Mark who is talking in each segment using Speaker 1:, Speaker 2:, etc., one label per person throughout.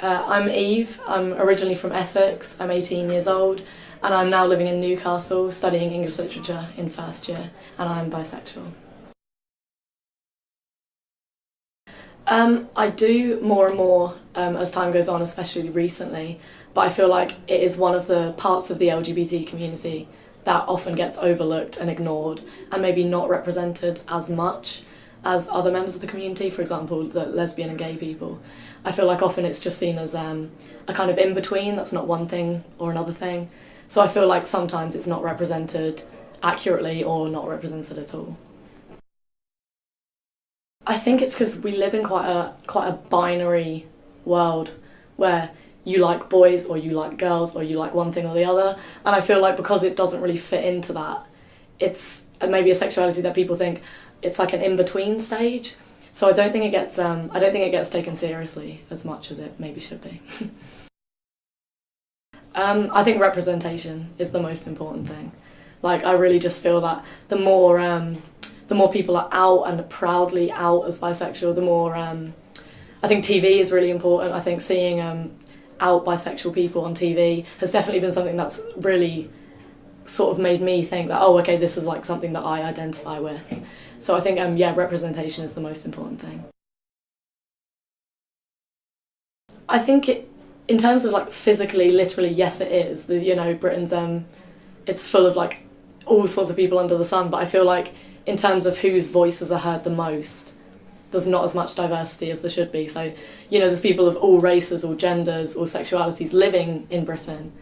Speaker 1: I'm Eve. I'm originally from Essex. I'm 18 years old and I'm now living in Newcastle studying English literature in first year, and I'm bisexual. I do more and more as time goes on, especially recently, but I feel like it is one of the parts of the LGBT community that often gets overlooked and ignored and maybe not represented as much as other members of the community, for example, the lesbian and gay people. I feel like often it's just seen as a kind of in-between, that's not one thing or another thing. So I feel like sometimes it's not represented accurately or not represented at all. I think it's because we live in quite a binary world where you like boys or you like girls or you like one thing or the other, and I feel like because it doesn't really fit into that, it's maybe a sexuality that people think it's like an in-between stage. So I don't think it gets taken seriously as much as it maybe should be. I think representation is the most important thing. Like, I really just feel that the more people are out and proudly out as bisexual, the more I think TV is really important. I think seeing out bisexual people on TV has definitely been something that's really sort of made me think that, oh, okay, this is like something that I identify with. So I think yeah, representation is the most important thing. I think in terms of like physically, literally, yes, it is. Britain's it's full of like all sorts of people under the sun, but I feel like in terms of whose voices are heard the most, there's not as much diversity as there should be. So, there's people of all races, all genders, all sexualities living in Britain,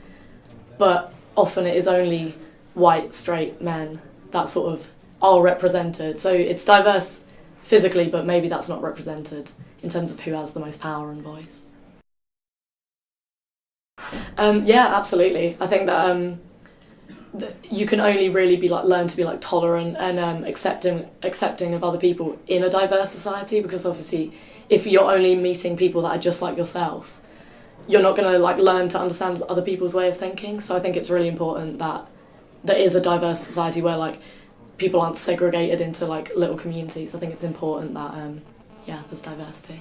Speaker 1: but often it is only white, straight men that sort of are represented. So it's diverse physically, but maybe that's not represented in terms of who has the most power and voice. Yeah, absolutely. I think that you can only really learn to be like tolerant and accepting of other people in a diverse society, because obviously if you're only meeting people that are just like yourself, you're not going to like learn to understand other people's way of thinking. So I think it's really important that there is a diverse society where like people aren't segregated into like little communities. I think it's important that yeah, there's diversity.